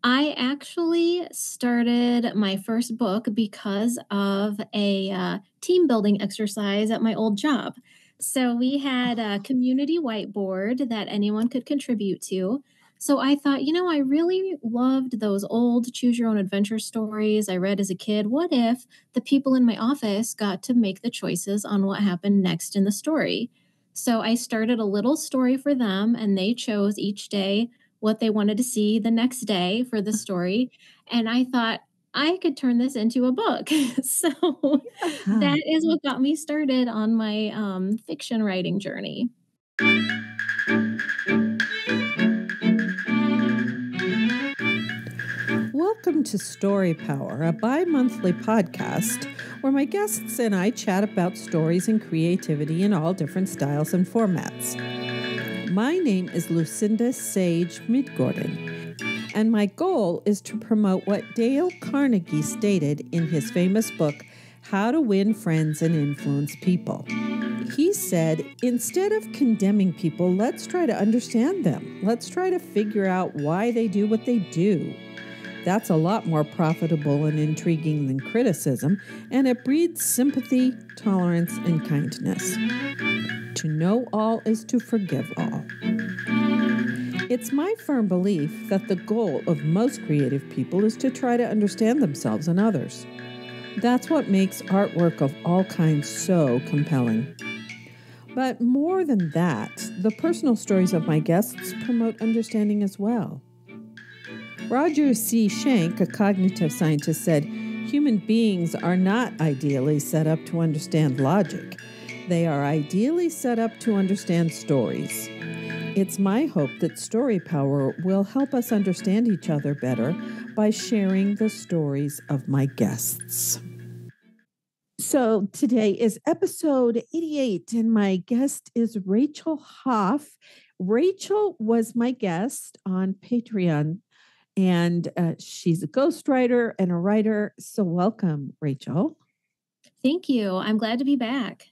I actually started my first book because of a team building exercise at my old job. So we had a community whiteboard that anyone could contribute to. So I thought, I really loved those old choose your own adventure stories I read as a kid. What if the people in my office got to make the choices on what happened next in the story? So I started a little story for them, and they chose each day what they wanted to see the next day for the story. And I thought I could turn this into a book. So Ah, that is what got me started on my fiction writing journey. welcome to Story Power, a bi-monthly podcast where my guests and I chat about stories and creativity in all different styles and formats. My name is Lucinda Sage-Midgorden, and my goal is to promote what Dale Carnegie stated in his famous book, How to Win Friends and Influence People. He said, instead of condemning people, let's try to understand them. Let's try to figure out why they do what they do. That's a lot more profitable and intriguing than criticism, and it breeds sympathy, tolerance, and kindness. To know all is to forgive all. It's my firm belief that the goal of most creative people is to try to understand themselves and others. That's what makes artwork of all kinds so compelling. But more than that, the personal stories of my guests promote understanding as well. Roger C. Schenck, a cognitive scientist, said, human beings are not ideally set up to understand logic. They are ideally set up to understand stories. It's my hope that Story Power will help us understand each other better by sharing the stories of my guests. So today is episode 88, and my guest is Rachael Hohf. Rachael was my guest on Patreon, and she's a ghostwriter and a writer. So welcome, Rachael. Thank you. I'm glad to be back.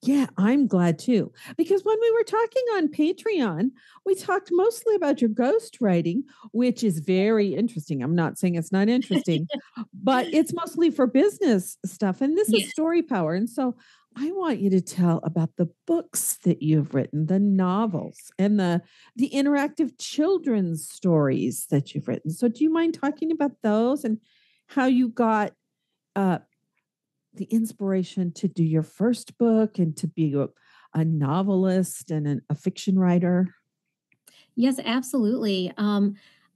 Yeah, I'm glad too. Because when we were talking on Patreon, we talked mostly about your ghostwriting, which is very interesting. I'm not saying it's not interesting, but it's mostly for business stuff. And this is Yes. Story Power. And so I want you to tell about the books that you've written, the novels, and the interactive children's stories that you've written. So do you mind talking about those and how you got uh, the inspiration to do your first book and to be a novelist and a fiction writer? Yes, absolutely.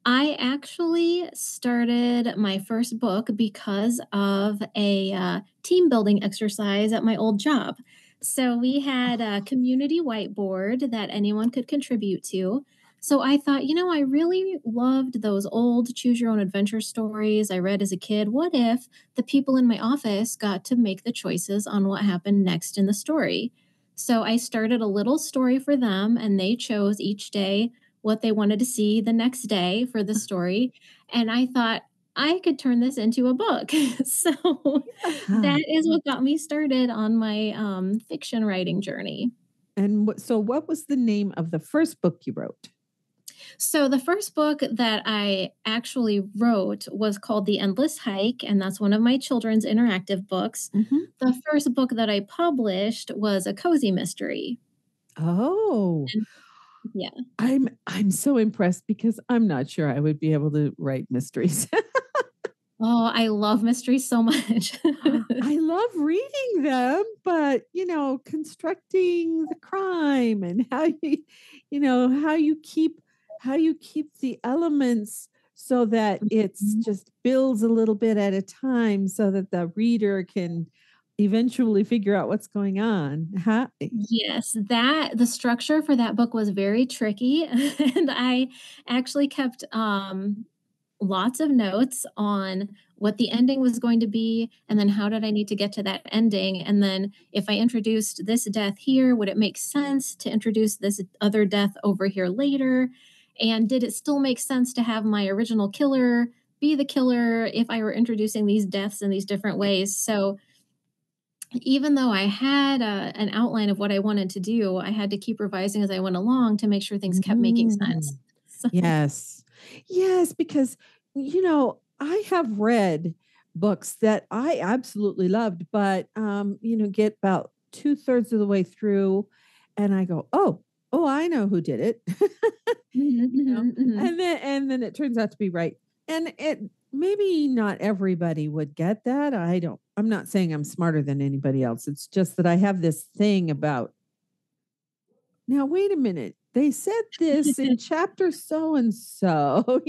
I actually started my first book because of a team building exercise at my old job. So we had a community whiteboard that anyone could contribute to. So I thought, I really loved those old choose your own adventure stories I read as a kid. What if the people in my office got to make the choices on what happened next in the story? So I started a little story for them, and they chose each day what they wanted to see the next day for the story. And I thought I could turn this into a book. So Ah, that is what got me started on my fiction writing journey. and so what was the name of the first book you wrote? So the first book that I actually wrote was called The Endless Hike, and that's one of my children's interactive books. Mhm. The first book that I published was a cozy mystery. Oh, And yeah. I'm so impressed because I'm not sure I would be able to write mysteries. Oh, I love mysteries so much. I love reading them, but constructing the crime and how you keep the elements so that it's just builds a little bit at a time so that the reader can eventually figure out what's going on. Yes, that the structure for that book was very tricky, and I actually kept, lots of notes on what the ending was going to be, and then how did I need to get to that ending, and then if I introduced this death here, would it make sense to introduce this other death over here later, and did it still make sense to have my original killer be the killer if I were introducing these deaths in these different ways? So even though I had an outline of what I wanted to do, I had to keep revising as I went along to make sure things kept making sense. Mm. So Yes. Yes, because I have read books that I absolutely loved, but get about 2/3 of the way through and I go, oh, I know who did it. Mhm, mhm, mhm. And then it turns out to be right. And it maybe not everybody would get that. I'm not saying I'm smarter than anybody else. It's just that I have this thing about now, wait a minute. They said this in chapter so and so,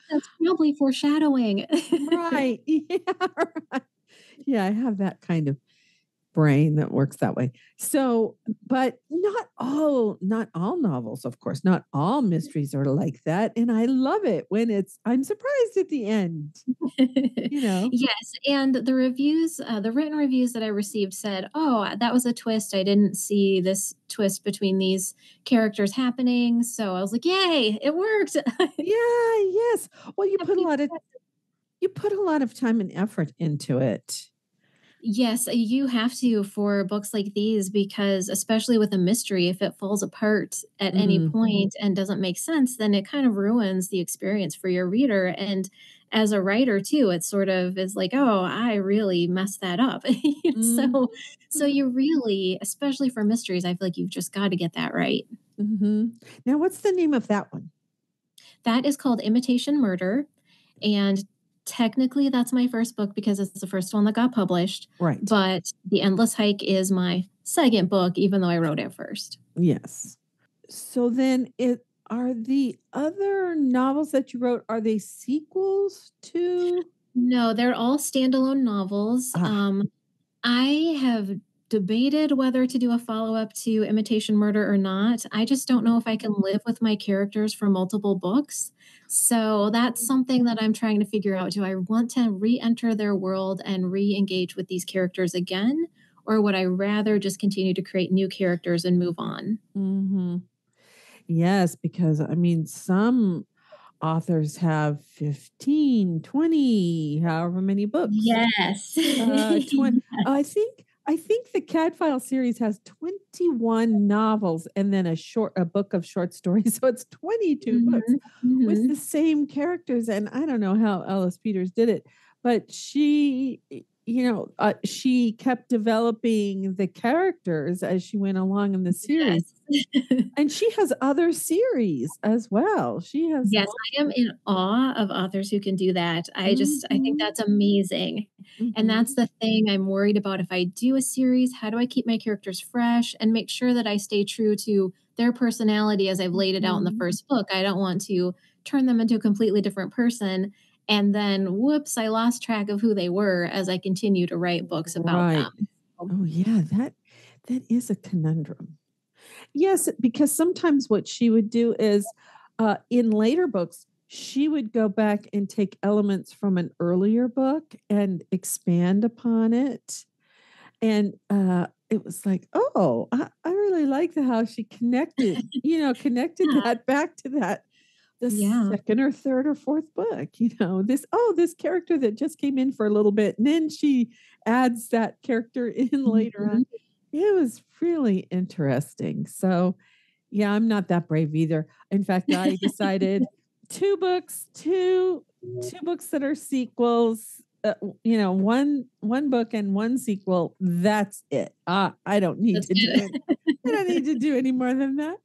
That's probably foreshadowing. right. Yeah, right. Yeah, I have that kind of brain that works that way. So, but not all novels, of course, not all mysteries are like that. And I love it when I'm surprised at the end, you know? Yes, and the written reviews that I received said, "Oh, that was a twist. I didn't see this twist between these characters happening." So I was like, "Yay, it worked." Yeah, yes. Well, Kept people guessing. you put a lot of time and effort into it. Yes, you have to for books like these because especially with a mystery, if it falls apart at any Mm, point and doesn't make sense, then it kind of ruins the experience for your reader, and as a writer too, it sort of is like, "Oh, I really messed that up." mhm, So so you really especially for mysteries, I feel like you've just gotta get that right. mhm. Now, what's the name of that one? That is called Imitation Murder, and technically, that's my first book because it's the first one that got published, Right. but The Endless Hike is my second book, even though I wrote it first. Yes. So then it are the other novels that you wrote, are they sequels to No, they're all standalone novels. Ah, I have debated whether to do a follow-up to Imitation Murder or not. I just don't mhm, know if I can live with my characters for multiple books. So that's something that I'm trying to figure out. Do I want to re-enter their world and re-engage with these characters again? Or would I rather just continue to create new characters and move on? mhm. Yes, because I mean, some authors have 15, 20, however many books. Yes. 20 I think the Cat File series has 21 novels and then a book of short stories. So it's 22 books Mhm, with the mhm. same characters. And I don't know how Ellis Peters did it, but she kept developing the characters as she went along in the series. Yes. And she has other series as well. She has Yes, I am in awe of authors who can do that. I think mhm, that's amazing, and that's mhm, the thing I'm worried about if I do a series, how do I keep my characters fresh and make sure that I stay true to their personality as I've laid it out in the mhm. first book? I don't want to turn them into a completely different person, and then, whoops, I lost track of who they were as I continue to write books about Right. them. Oh, yeah, that is a conundrum. Yes, because sometimes what she would do is, in later books, she would go back and take elements from an earlier book and expand upon it. And, it was like, "Oh, I really like the how she connected Yeah, that back to that the yeah. second or third or fourth book, this character that just came in for a little bit, and then she adds that character in later on. Mhm. It was really interesting. So, yeah, I'm not that brave either. In fact, I decided 2 books, 2 books that are sequels, one book and 1 sequel, that's it. That's good. I don't need to do any more than that.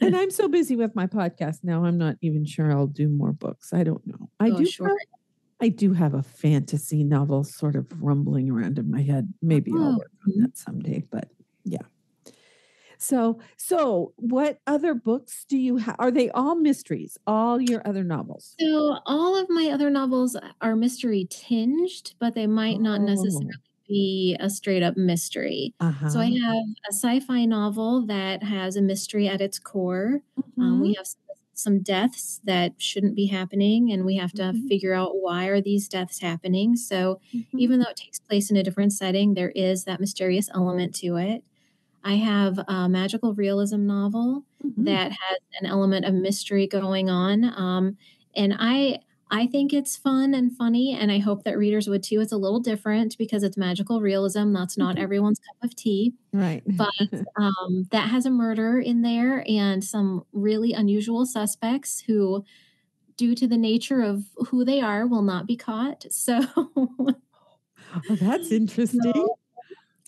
And I'm so busy with my podcast now, I'm not even sure I'll do more books. I don't know. Oh, sure. I do have a fantasy novel sort of rumbling around in my head. Maybe I'll Oh, work on mhm. that someday, but yeah. So what other books do you have? Are they all mysteries? All your other novels? So, all of my other novels are mystery tinged, but they might not necessarily Oh, be a straight up mystery. So, I uh-huh. have a sci-fi novel that has a mystery at its core. We Mhm, have some deaths that shouldn't be happening, and we have to mhm, figure out why are these deaths happening. So, mhm, even though it takes place in a different setting, there is that mysterious element to it. I have a magical realism novel mhm. that has an element of mystery going on, and I think it's fun and funny, and I hope that readers would too. It's a little different because it's magical realism. That's not everyone's cup of tea, Right. but that has a murder in there and some really unusual suspects who due to the nature of who they are, will not be caught. So Oh, that's interesting. so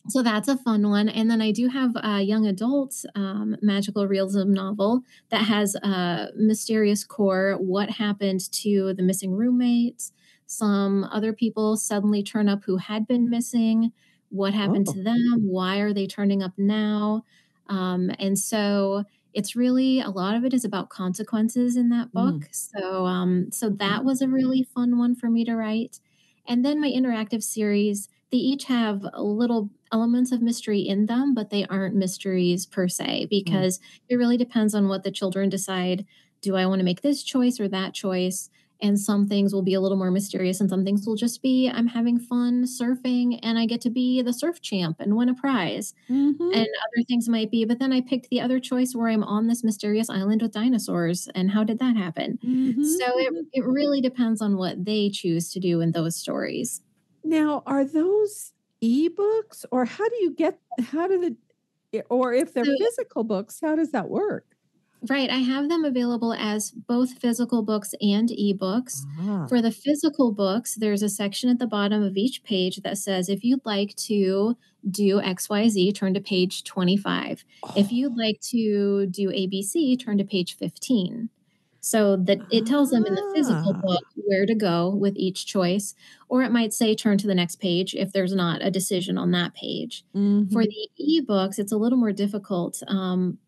so that's a fun one, and then I do have a young adult, magical realism novel that has a mysterious core. What happened to the missing roommates? Some other people suddenly turn up who had been missing. What happened Oh. to them? Why are they turning up now? And so it's really a lot of it is about consequences in that Mm. book. So that Mhm. was a really fun one for me to write. And then my interactive series, they each have little elements of mystery in them, but they aren't mysteries per se, Mm. because it really depends on what the children decide. Do I want to make this choice or that choice? And some things will be a little more mysterious, and some things will just be I'm having fun surfing and I get to be the surf champ and win a prize. Mhm. And other things might be, but then I picked the other choice where I'm on this mysterious island with dinosaurs, and how did that happen? So Mhm. it Mhm. it really depends on what they choose to do in those stories. Now, are those ebooks or how do or if they're So physical books, how does that work? right, I have them available as both physical books and ebooks. For Ah. the physical books, there's a section at the bottom of each page that says, if you'd like to do XYZ, turn to page 25. If you'd Oh. like to do ABC, turn to page 15. So that it tells them in the physical Ah. book where to go with each choice, or it might say turn to the next page if there's not a decision on that page. For Mhm. the ebooks, it's a little more difficult,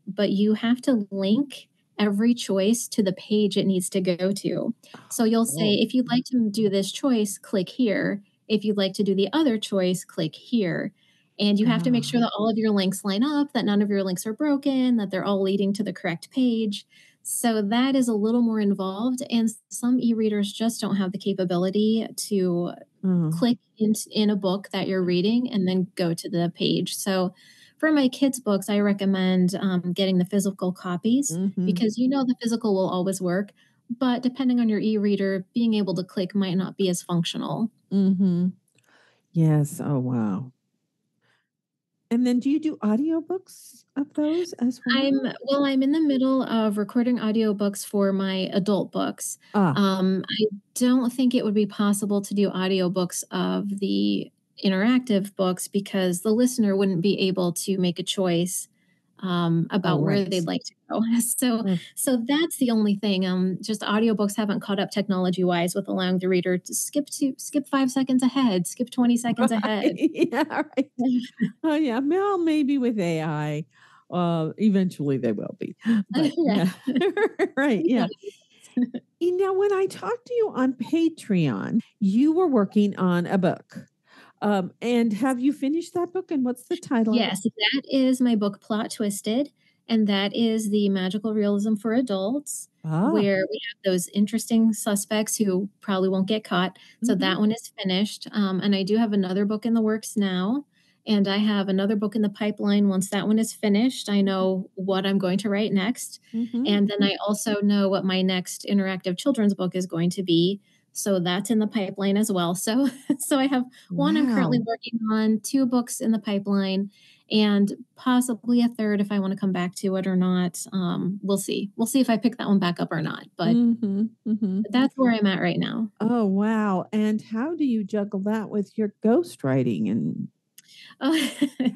but you have to link every choice to the page it needs to go to. So you'll say, Oh. if you'd like to do this choice, click here. If you'd like to do the other choice, click here. And you have to make Ah. sure that all of your links line up, that none of your links are broken, that they're all leading to the correct page. So that is a little more involved. And some e readers just don't have the capability to Mhm. click in a book that you're reading and then go to the page. So for my kids' books, I recommend getting the physical copies, Mhm. because you know the physical will always work. But depending on your e reader, being able to click might not be as functional. Mhm. Yes. Oh, wow. And then do you do audiobooks of those as I'm well? well, I'm in the middle of recording audiobooks for my adult books. Ah. I don't think it would be possible to do audiobooks of the interactive books because the listener wouldn't be able to make a choice, Oh, about where they'd right. like to go. So Uh, so that's the only thing, just audiobooks haven't caught up technology-wise with allowing the reader to skip 5 seconds ahead, skip 20 seconds right. ahead. Yeah, right. Oh, yeah. Well, maybe with AI, eventually they will be. But Right. yeah, right. Yeah. Now, when I talked to you on Patreon, you were working on a book. And have you finished that book? And what's the title of it? Yes, that is my book, Plot Twisted, and that is the magical realism for adults, Ah. where we have those interesting suspects who probably won't get caught. So Hmm. that one is finished, and I do have another book in the works now, and I have another book in the pipeline. Once that one is finished, I know what I'm going to write next, Hmm. and then I also know what my next interactive children's book is going to be, so that's in the pipeline as well. So so I have one I'm currently Wow. working on, 2 books in the pipeline, and possibly a third if I wanna come back to it or not. We'll see. We'll see if I pick that one back up or not, but Hmm. Hmm. that's where I'm at right now. Oh, wow. And how do you juggle that with your ghostwriting Oh,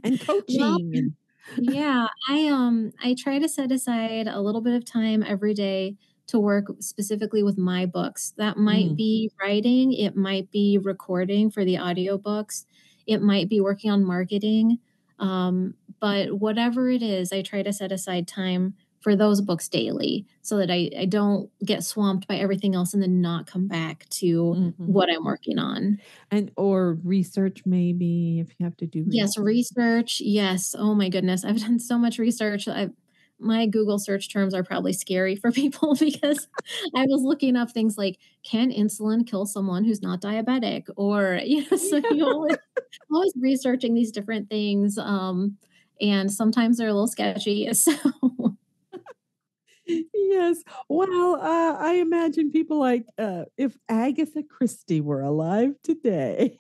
and well, coaching and yeah, I try to set aside a little bit of time every day to work specifically with my books. That might Mm, be writing, it might be recording for the audiobooks, it might be working on marketing, but whatever it is, I try to set aside time for those books daily so that I don't get swamped by everything else and then not come back to mhm. what I'm working on. And or research maybe if you have to do Yes, research. research, yes, oh my goodness, I've done so much research, my Google search terms are probably scary for people because I was looking up things like, "Can insulin kill someone who's not diabetic?" Or, so you always researching these different things, and sometimes they're a little sketchy, so Yes. Well, I imagine people like, if Agatha Christie were alive today,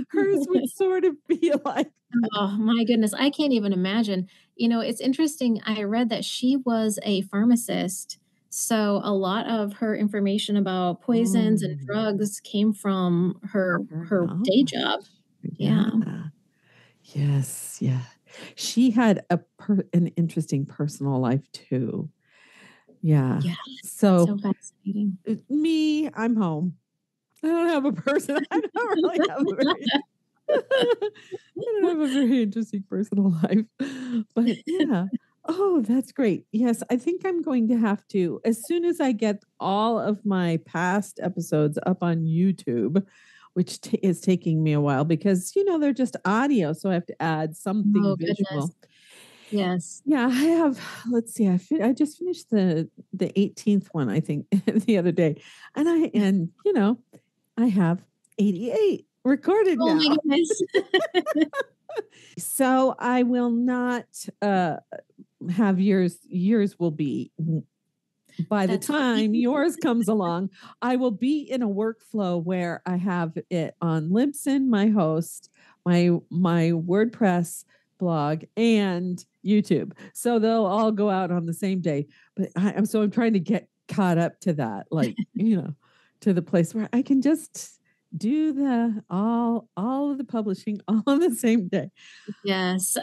hers would sort of be like Oh my goodness, I can't even imagine. It's interesting, I read that she was a pharmacist, So a lot of her information about poisons and Oh, drugs came from her her day job. knowledge. Yeah. Yeah. Yes. Yeah. She had an interesting personal life too. Yeah. Yeah. So So fascinating. me, I'm home. I don't have a person. I don't really have a very I don't have a very interesting personal life. But yeah. Oh, that's great. Yes, I think I'm going to have to, as soon as I get all of my past episodes up on YouTube, which is taking me a while because, they're just audio. So I have to add something Oh, goodness. visual. Yes. Yeah, I have, let's see, I just finished the 18th one, I think, the other day. And I have 88 recorded Oh my now. goodness. So I will not have yours. Yours will be by the That's time fine. yours comes along, I will be in a workflow where I have it on Libsyn, my host, my WordPress blog, and YouTube. So they'll all go out on the same day. But I'm trying to get caught up to that, to the place where I can just do the all of the publishing all on the same day. Yes.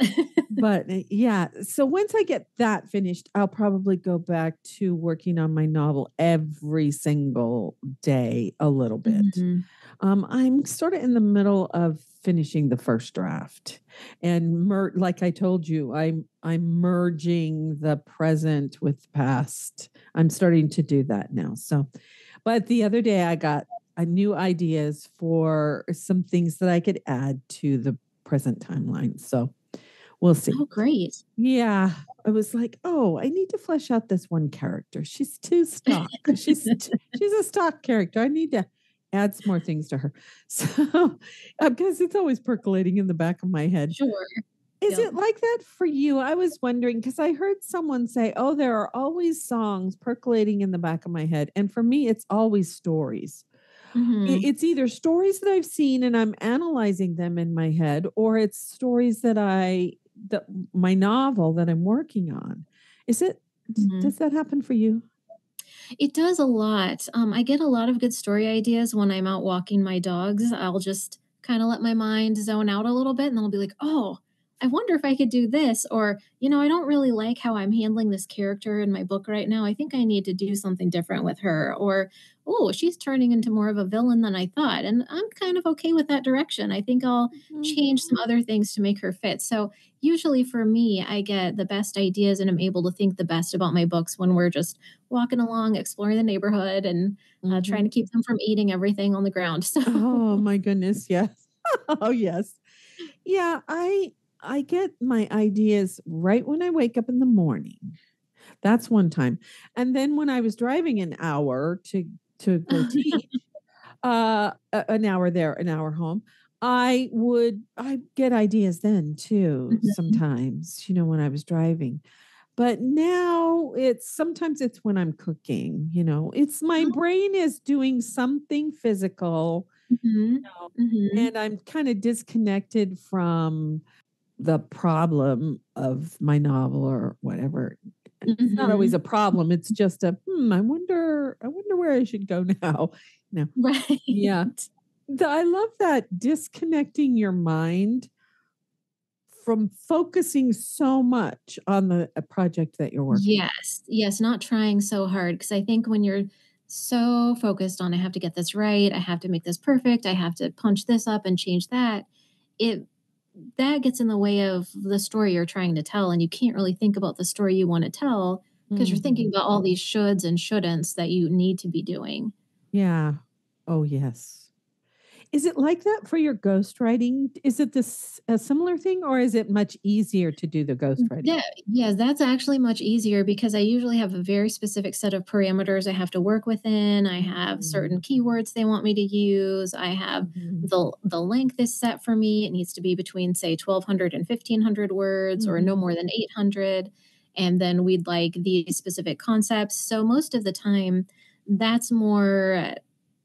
But yeah, so once I get that finished, I'll probably go back to working on my novel every single day a little bit. Mhm. I'm sort of in the middle of finishing the first draft, and like I told you, I'm merging the present with the past. I'm starting to do that now. So, but the other day I got new ideas for some things that I could add to the present timeline. So we'll see. Oh, great. Yeah, I was like, "Oh, I need to flesh out this one character. She's too stock. She's a stock character. I need to add some more things to her." So, because it's always percolating in the back of my head. Sure. Is Yep. it like that for you? I was wondering because I heard someone say, "Oh, there are always songs percolating in the back of my head," and for me, it's always stories. Mhm. It's either stories that I've seen and I'm analyzing them in my head, or it's stories that my novel that I'm working on. Is it, Mhm. does that happen for you? It does a lot. I get a lot of good story ideas when I'm out walking my dogs. I'll just kind of let my mind zone out a little bit and then I'll be like, oh, I wonder if I could do this. Or, I don't really like how I'm handling this character in my book right now. I think I need to do something different with her. Or, oh, she's turning into more of a villain than I thought. And I'm kind of okay with that direction. I think I'll Mhm. change some other things to make her fit. So, usually for me, I get the best ideas and I'm able to think the best about my books when we're just walking along, exploring the neighborhood, and trying Mhm. to keep them from eating everything on the ground. So, Oh my goodness, yes. Oh yes. Yeah, I get my ideas right when I wake up in the morning. That's one time. And then when I was driving an hour to go teach, an hour there, an hour home, I get ideas then too Mhm, sometimes, when I was driving. But now sometimes it's when I'm cooking, it's my brain is doing something physical, mhm, mhm, and I'm kind of disconnected from the problem of my novel or whatever. It's not always mhm. a problem. It's just I wonder where I should go now. No. Yeah. Right. I love that, disconnecting your mind from focusing so much on a project that you're working on. Yes, yes, not trying so hard because I think when you're so focused on, "I have to get this right, I have to make this perfect, I have to punch this up and change that," it that gets in the way of the story you're trying to tell, and you can't really think about the story you wanna tell because 'cause you're thinking Mhm. about all these shoulds and shouldn'ts that you need to be doing. Yeah. Oh, yes. Is it like that for your ghostwriting? Is it a similar thing, or is it much easier to do the ghostwriting? Yeah, yeah, that's actually much easier because I usually have a very specific set of parameters I have to work within. I have Mhm. certain keywords they want me to use. I have Mhm. the length is set for me. It needs to be between say 1,200 and 1,500 words or no Mhm. more than 800. And then we'd like these specific concepts. So most of the time that's more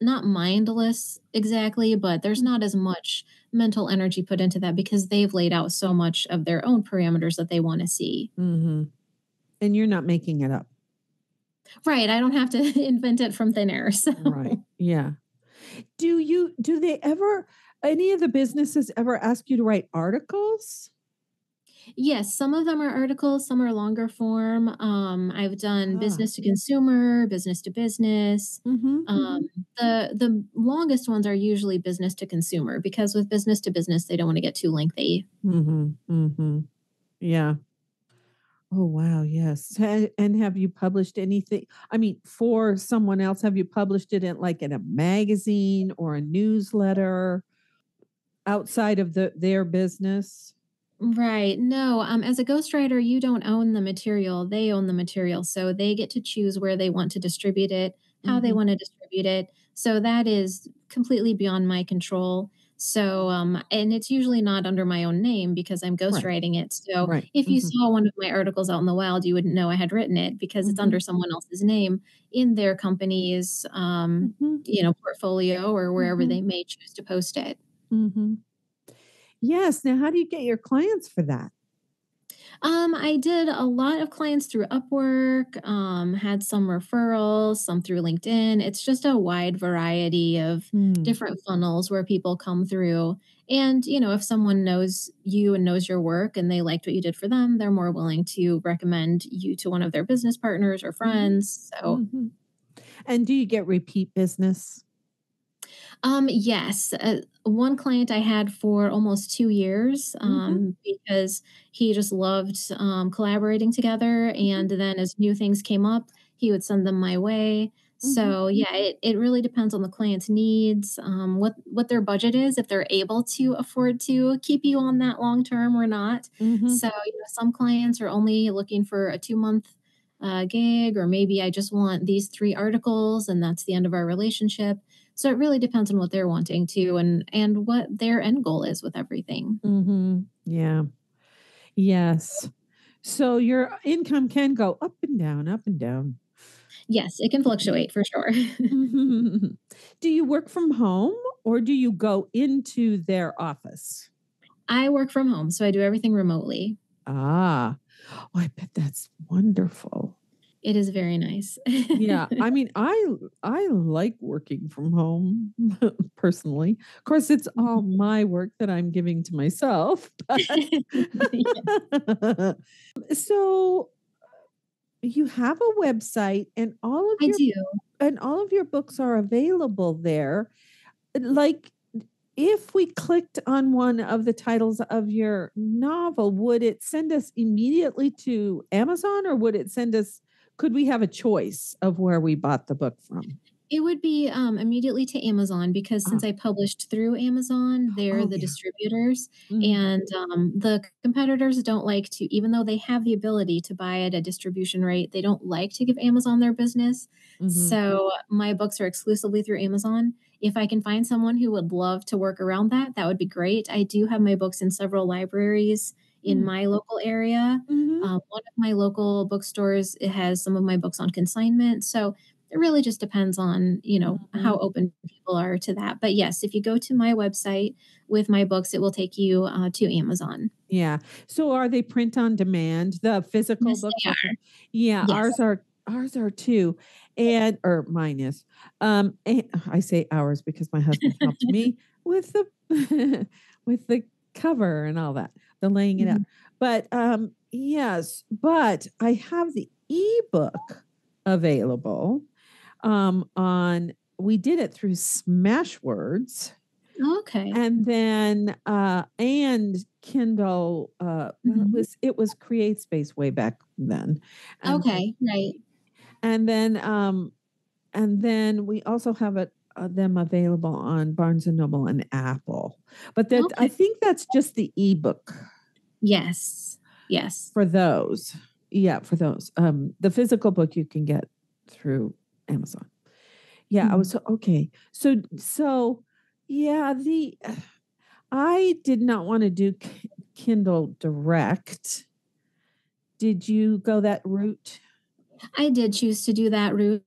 not mindless exactly, but there's not as much mental energy put into that because they've laid out so much of their own parameters that they wanna see. Mhm. And you're not making it up. Right, I don't have to invent it from thin air, so Right. Yeah. Do they ever any of the businesses ever ask you to write articles? yes, some of them are articles, some are longer form. I've done Ah. business to consumer, business to business. Mhm. The longest ones are usually business to consumer because with business to business, they don't wanna get too lengthy. Mhm. Mhm. Yeah. Oh, wow, yes. And have you published anything I mean, for someone else, have you published it in, like, in a magazine or a newsletter outside of their business? Right. No, as a ghostwriter, you don't own the material. They own the material. So they get to choose where they want to distribute it, how they Mhm. want to distribute it. So that is completely beyond my control. So, and it's usually not under my own name because I'm Right. ghostwriting it. So Right. if you Mhm. saw one of my articles out in the wild, you wouldn't know I had written it because it's Mhm. under someone else's name in their company's, Mhm. portfolio or wherever Mhm. they may choose to post it. Mhm. Yes, now how do you get your clients for that? I did a lot of clients through Upwork, had some referrals, some through LinkedIn. It's just a wide variety of Mm. different funnels where people come through. And, if someone knows you and knows your work and they liked what you did for them, they're more willing to recommend you to one of their business partners or Mhm. friends. So Mhm. And do you get repeat business? Yes, one client I had for almost 2 years, Mhm. because he just loved, collaborating together, Mhm. and then as new things came up, he would send them my way. Mhm. So, yeah, it really depends on the client's needs, what their budget is, if they're able to afford to keep you on that long term or not. Mhm. So, some clients are only looking for a 2-month, gig, or maybe I just want these 3 articles, and that's the end of our relationship. So it really depends on what they're wanting to and what their end goal is with everything. Mhm. Yeah. Yes. So your income can go up and down, up and down. Yes, it can fluctuate for sure. Mhm. Do you work from home or do you go into their office? I work from home, so I do everything remotely. Ah, oh, I bet that's wonderful. It is very nice. Yeah, I mean, I like working from home personally. Of course, it's all my work that I'm giving to myself, but Yes, so you have a website I do. and all of your books are available there. Like, if we clicked on one of the titles of your novel, would it send us immediately to Amazon or would it send us could we have a choice of where we bought the book from? It would be, immediately to Amazon because Ah, since I published through Amazon, they're oh, the yeah. distributors, Mhm, and, the competitors don't like to even though they have the ability to buy at a distribution rate, they don't like to give Amazon their business. mhm, So, my books are exclusively through Amazon. If I can find someone who would love to work around that, that would be great. I do have my books in several libraries in mm, my local area. mhm, One of my local bookstores, it has some of my books on consignment, so it really just depends on, how mhm. open people are to that. But yes, if you go to my website with my books, it will take you, to Amazon. Yeah. So are they print on demand? The physical Yes, books they are are. yeah, Yes. ours are too. And or mine is. I say ours because my husband helped me with the with the cover and all that, the laying it out. Mhm. But yes, but I have the ebook available on we did it through Smashwords Okay. and then and Kindle well Mhm. it was Create Space way back then. And then Okay, right. and then and then we also have it them available on Barnes and Noble and Apple. But that I Okay. think that's just the ebook Yes. Yes. for those. Yeah, for those. The physical book you can get through Amazon. Yeah, I Mhm. was okay. So yeah, the I did not want to do Kindle Direct. Did you go that route? I did choose to do that route.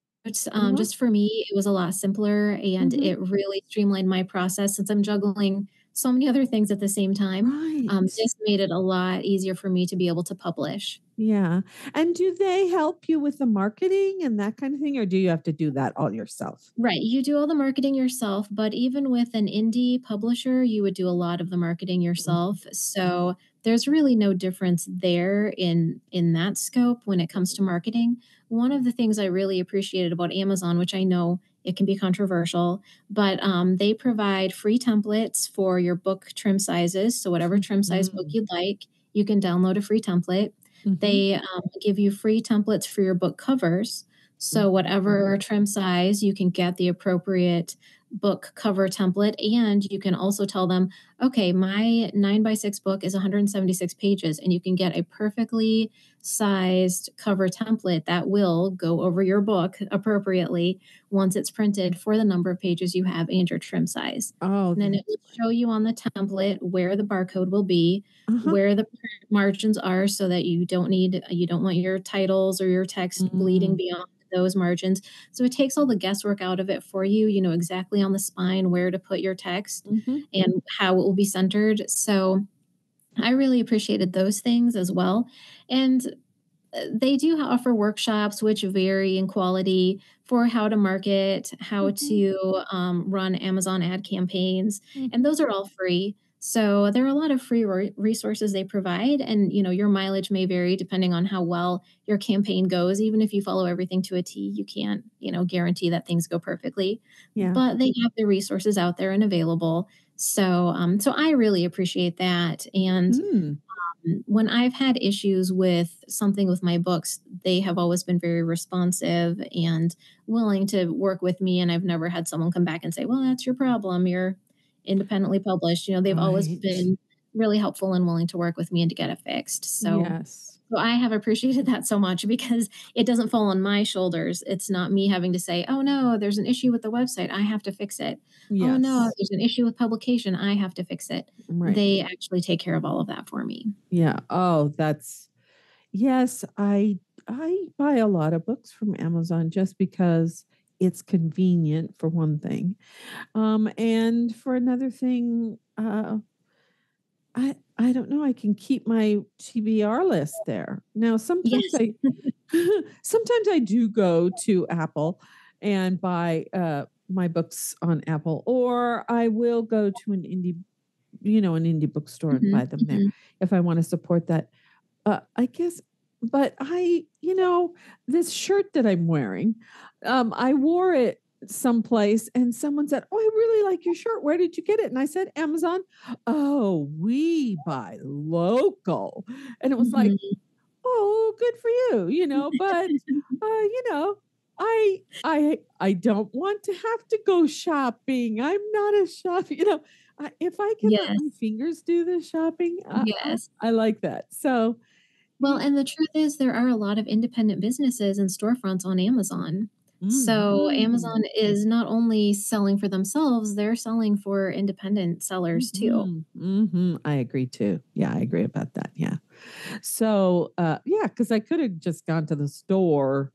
Uh-huh. Just for me, it was a lot simpler and Mhm. it really streamlined my process since I'm juggling so many other things at the same time. Right. This made it a lot easier for me to be able to publish. Yeah. And do they help you with the marketing and that kind of thing, or do you have to do that all yourself? Right, you do all the marketing yourself, but even with an indie publisher, you would do a lot of the marketing Mhm. yourself. So there's really no difference there in that scope when it comes to marketing. One of the things I really appreciated about Amazon, which I know it can be controversial, but they provide free templates for your book trim sizes. So whatever trim size book Mhm. you'd like, you can download a free template. Mhm. They give you free templates for your book covers. So Mhm. whatever trim size, you can get the appropriate book cover template, and you can also tell them, okay, my 9 by 6 book is 176 pages, and you can get a perfectly sized cover template that will go over your book appropriately once it's printed for the number of pages you have and your trim size. Oh, And then it that's will show you on the template where the barcode will be, uh-huh. where the margins are so that you don't want your titles or your text bleeding Mm. beyond those margins. So it takes all the guesswork out of it for you. You know exactly on the spine where to put your text Mhm. and how it will be centered. So I really appreciated those things as well. And they do offer workshops which vary in quality for how to market, how Mhm. to run Amazon ad campaigns, and Mhm. those are all free. So there are a lot of free resources they provide, and your mileage may vary depending on how well your campaign goes. Even if you follow everything to a T, you can't guarantee that things go perfectly, Yeah. but they have the resources out there and available. So I really appreciate that, and Mm. when I've had issues with something with my books, they have always been very responsive and willing to work with me. And I've never had someone come back and say, well, that's your problem. You're independently published. They've always Right. been really helpful and willing to work with me and to get it fixed. Yes. So I have appreciated that so much because it doesn't fall on my shoulders. It's not me having to say, oh no, there's an issue with the website. I have to fix it. Oh no, Yes. there's an issue with publication. I have to fix it. Right. They actually take care of all of that for me. Yeah. Oh, that's yes, I buy a lot of books from Amazon just because it's convenient for one thing. And for another thing, I don't know, I can keep my TBR list there. Now sometimes Yes. I sometimes I do go to Apple and buy my books on Apple, or I will go to an indie bookstore and Mhm, buy them there mhm. if I want to support that. I guess, but this shirt that I'm wearing, I wore it someplace and someone said, "Oh, I really like your shirt. Where did you get it?" And I said, "Amazon." "Oh, we buy local." And it was like, Mhm. "Oh, good for you," but you know, I don't want to have to go shopping. I'm not a shop, if I can let my Yes, fingers do the shopping, yes. I like that. So, Well, y- and the truth is there are a lot of independent businesses and storefronts on Amazon. So mhm, Amazon is not only selling for themselves, they're selling for independent sellers too. mhm, mhm. I agree too. Yeah, I agree about that. Yeah. So, yeah, because I could have just gone to the store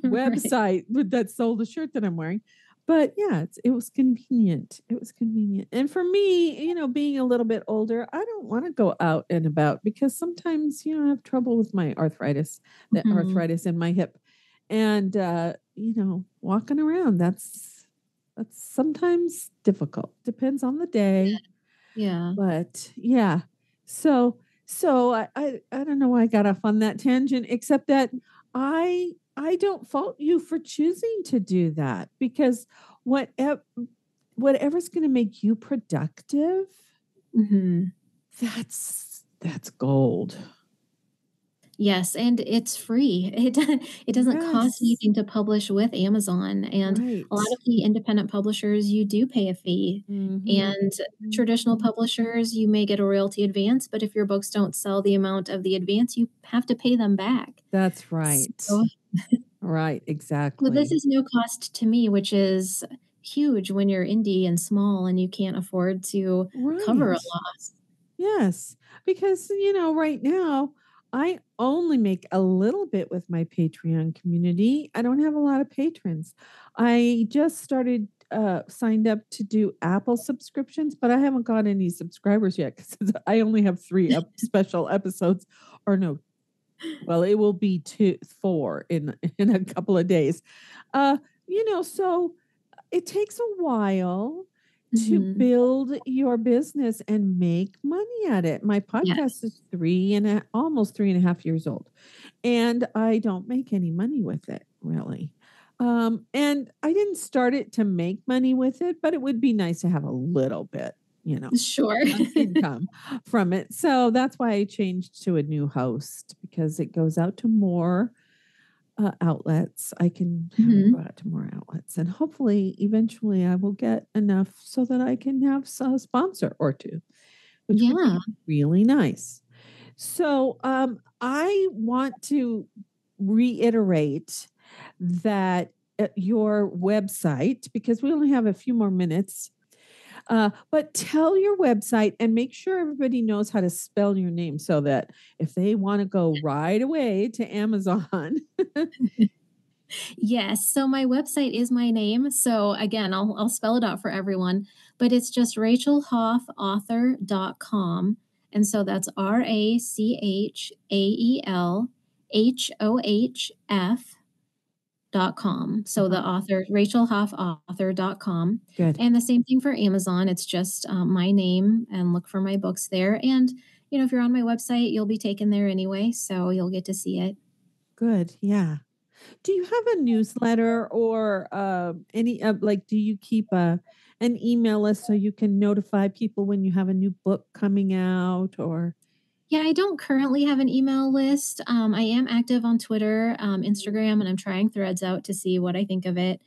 Right. website that sold the shirt that I'm wearing. But yeah, it was convenient. It was convenient. And for me, being a little bit older, I don't want to go out and about because sometimes, I have trouble with my arthritis, the Mhm. arthritis in my hip. And walking around, that's sometimes difficult. Depends on the day. Yeah. But yeah. So I don't know why I got off on that tangent, except that I don't fault you for choosing to do that because whatever whatever's going to make you productive, Mhm. that's gold. Yes, and it's free. It doesn't cost Yes. anything to publish with Amazon, and a lot Right. of the independent publishers, you do pay a fee, Mhm. and Mhm. traditional publishers, you may get a royalty advance, but if your books don't sell the amount of the advance, you have to pay them back. That's right. So Right, so this exactly. is no cost to me, which is huge when you're indie and small and you can't afford to cover a Right. loss. Yes, because right now I only make a little bit with my Patreon community. I don't have a lot of patrons. I just started signed up to do Apple subscriptions, but I haven't got any subscribers yet because I only have three special episodes, or no, well, it will be four in a couple of days. So it takes a while to Mhm. build your business and make money at it. My podcast Yes. is almost 3.5 years old, and I don't make any money with it really. And I didn't start it to make money with it, but it would be nice to have a little bit, Sure. income from it. So that's why I changed to a new host, because it goes out to more outlets. I can have it go Mhm. out to more outlets, and hopefully, eventually, I will get enough so that I can have a sponsor or two, which would Yeah. be really nice. So, I want to reiterate that your website, because we only have a few more minutes, but tell your website and make sure everybody knows how to spell your name so that if they want to go right away to Amazon. Yes. So my website is my name. So again, I'll spell it out for everyone, but it's just rachelhoffauthor.com. And so that's RACHALHOHF.com. So the Uh-huh. author, rachelhoffauthor.com. Good. And the same thing for Amazon. It's just my name, and look for my books there. And, if you're on my website, you'll be taken there anyway. So you'll get to see it. Good. Yeah. Do you have a newsletter or any like? Do you keep an email list so you can notify people when you have a new book coming out? Or Yeah, I don't currently have an email list. I am active on Twitter, Instagram, and I'm trying Threads out to see what I think of it.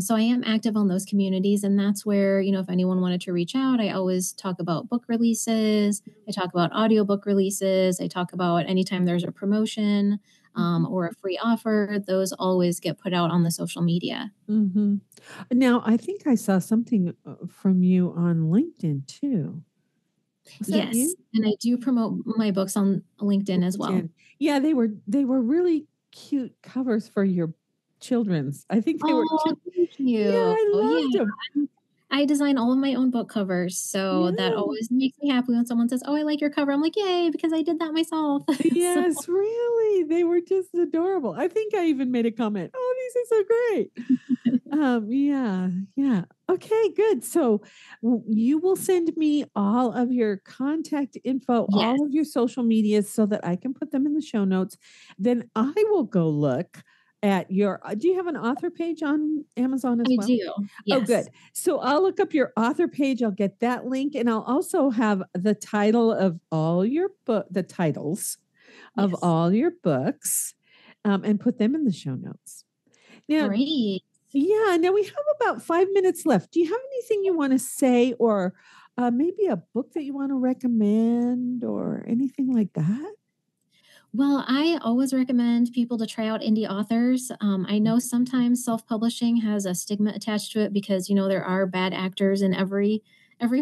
So I am active on those communities, and that's where, if anyone wanted to reach out, I always talk about book releases. I talk about audiobook releases. I talk about anytime there's a promotion Mhm. or a free offer. Those always get put out on the social media. Mhm. Now, I think I saw something from you on LinkedIn too. Was that Yes, you? and I do promote my books on LinkedIn as well. LinkedIn. Yeah, they were really cute covers for your children's. I think they were Oh, thank Yeah, you. I loved Yeah. them. I design all of my own book covers, so that Yeah. always makes me happy when someone says, "Oh, I like your cover." I'm like, "Yay," because I did that myself. So Yes, really. They were just adorable. I think I even made a comment. Oh, these are so great. Yeah, yeah. Okay, good. So you will send me all of your contact info, yes, all of your social medias so that I can put them in the show notes. Then I will go look at your do you have an author page on Amazon as I well? do. Oh, Yes. good. So I'll look up your author page. I'll get that link, and I'll also have the title of all your the titles of Yes. all your books, and put them in the show notes. Now, Great. yeah, now we have about 5 minutes left. Do you have anything you want to say, or maybe a book that you want to recommend, or anything like that? Well, I always recommend people to try out indie authors. I know sometimes self-publishing has a stigma attached to it because, there are bad actors in every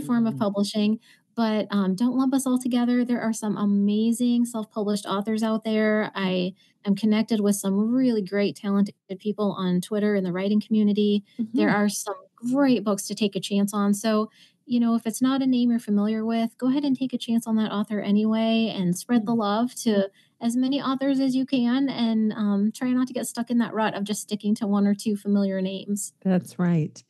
form of Mhm. publishing. But don't lump us all together. There are some amazing self-published authors out there. I am connected with some really great, talented people on Twitter in the writing community. There Mhm. are some great books to take a chance on. So, if it's not a name you're familiar with, go ahead and take a chance on that author anyway, and spread the Mm. love to as many authors as you can, and try not to get stuck in that rut of just sticking to one or two familiar names. That's right.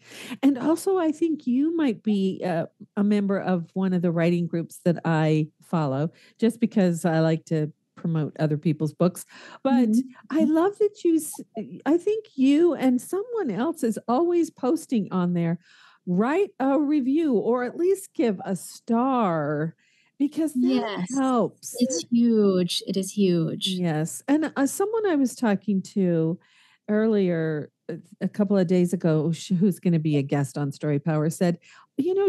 And also, I think you might be a member of one of the writing groups that I follow, just because I like to promote other people's books. But Mhm. I love that I think you and someone else is always posting on there, write a review or at least give a star, because that Yes, helps. it's huge. It is huge. Yes, and, someone I was talking to earlier, a couple of days ago, who's gonna be a guest on Story Power, said,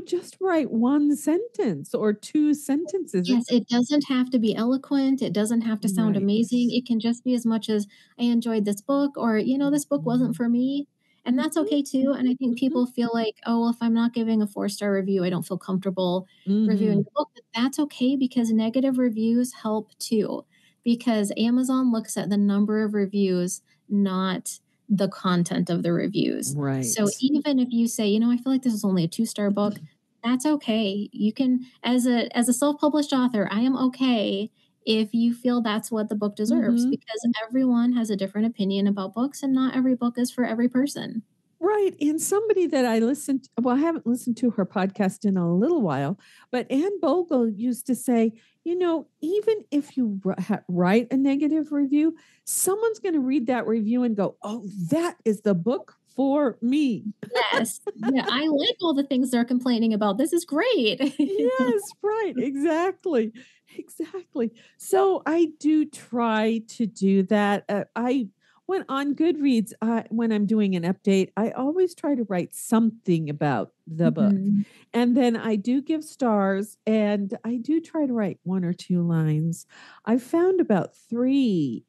"Just write 1 sentence or 2 sentences." Yes, it doesn't have to be eloquent, it doesn't have to sound Right. amazing, it can just be as much as, "I enjoyed this book," or, "This book wasn't Mhm. for me," and that's Mhm, okay too, and I think mhm, people feel like, "Oh, well, if I'm not giving a four-star review, I don't feel comfortable reviewing mhm. the book," but that's okay because negative reviews help too, because Amazon looks at the number of reviews, not the content of the reviews. So Right. even if you say, I feel like this is only a 2-star book, that's okay. You can, as a self-published author, I am okay if you feel that's what the book deserves, Mm-hmm. because everyone has a different opinion about books and not every book is for every person. Right. And somebody that I listened, well, I haven't listened to her podcast in a little while, but Anne Bogle used to say, even if you write a negative review, someone's going to read that review and go, oh, that is the book for me. Yes. Yeah, I like all the things they're complaining about. This is great. Yes, right. Exactly. Exactly. So I do try to do that. I when on Goodreads, when I'm doing an update, I always try to write something about the book. Mhm. And then I do give stars and I do try to write 1 or 2 lines. I've found about 3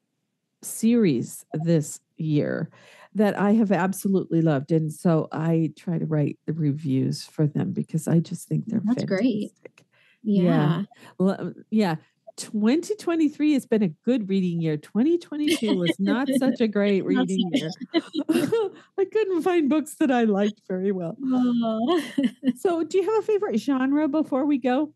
series this year that I have absolutely loved. And so I try to write the reviews for them because I just think they're That's great. fantastic. Yeah. Yeah. Well, yeah. 2023 has been a good reading year. 2022 was not such a great That's reading year. I couldn't find books that I liked very well. Oh. So, do you have a favorite genre before we go?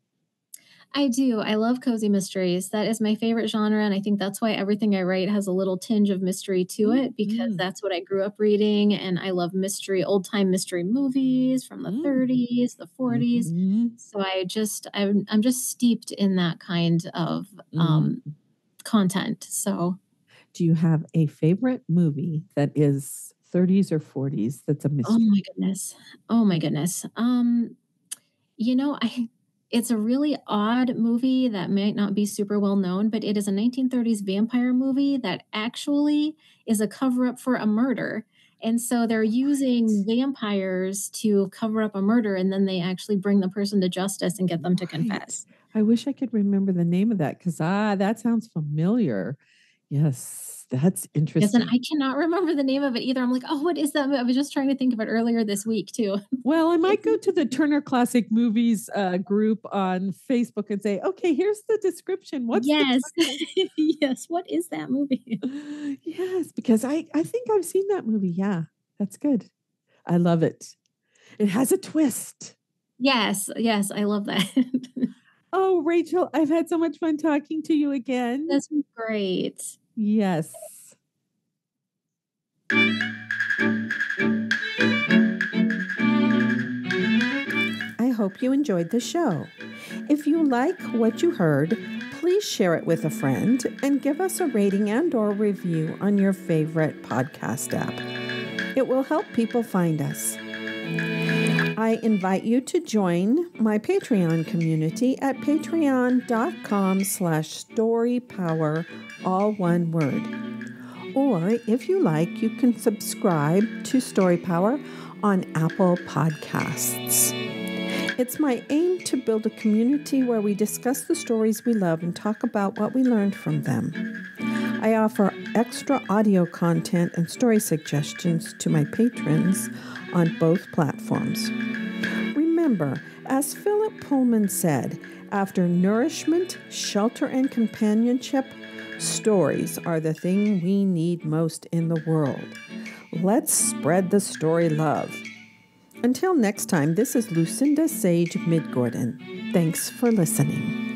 I do. I love cozy mysteries. That is my favorite genre, and I think that's why everything I write has a little tinge of mystery to it, because Mm-hmm. that's what I grew up reading, and I love old-time mystery movies from the Mm-hmm. 30s, the 40s. So I'm just steeped in that kind of, Mm-hmm. content. So, Do you have a favorite movie that is 30s or 40s that's a oh mystery? my goodness. Oh my goodness. I it's a really odd movie that might not be super well known, but it is a 1930s vampire movie that actually is a cover up for a murder. And so they're using Right. vampires to cover up a murder, and then they actually bring the person to justice and get them to Right. confess. I wish I could remember the name of that because that sounds familiar. Yes, that's Yes, and interesting. I cannot remember the name of it either. I'm like, "Oh, what is that?" I was just trying to think of it earlier this week too. Well, I might go to the Turner Classic Movies group on Facebook and say, okay, here's the description. What's the Yes. title? Yes, what is that movie? Yes, because I think I've seen that movie. Yeah, that's good. I love it. It has a twist. Yes, yes, I love that. Oh, Rachel, I've had so much fun talking to you again. That's great. Yes. I hope you enjoyed the show. If you like what you heard, please share it with a friend and give us a rating and/or review on your favorite podcast app. It will help people find us. I invite you to join my Patreon community at patreon.com/storypower, all one word. Or if you like, you can subscribe to Story Power on Apple Podcasts. It's my aim to build a community where we discuss the stories we love and talk about what we learned from them. I offer extra audio content and story suggestions to my patrons on both platforms. Remember, as Philip Pullman said, after nourishment, shelter, and companionship, stories are the thing we need most in the world. Let's spread the story love. Until next time, this is Lucinda Sage-Midgorden. Thanks for listening.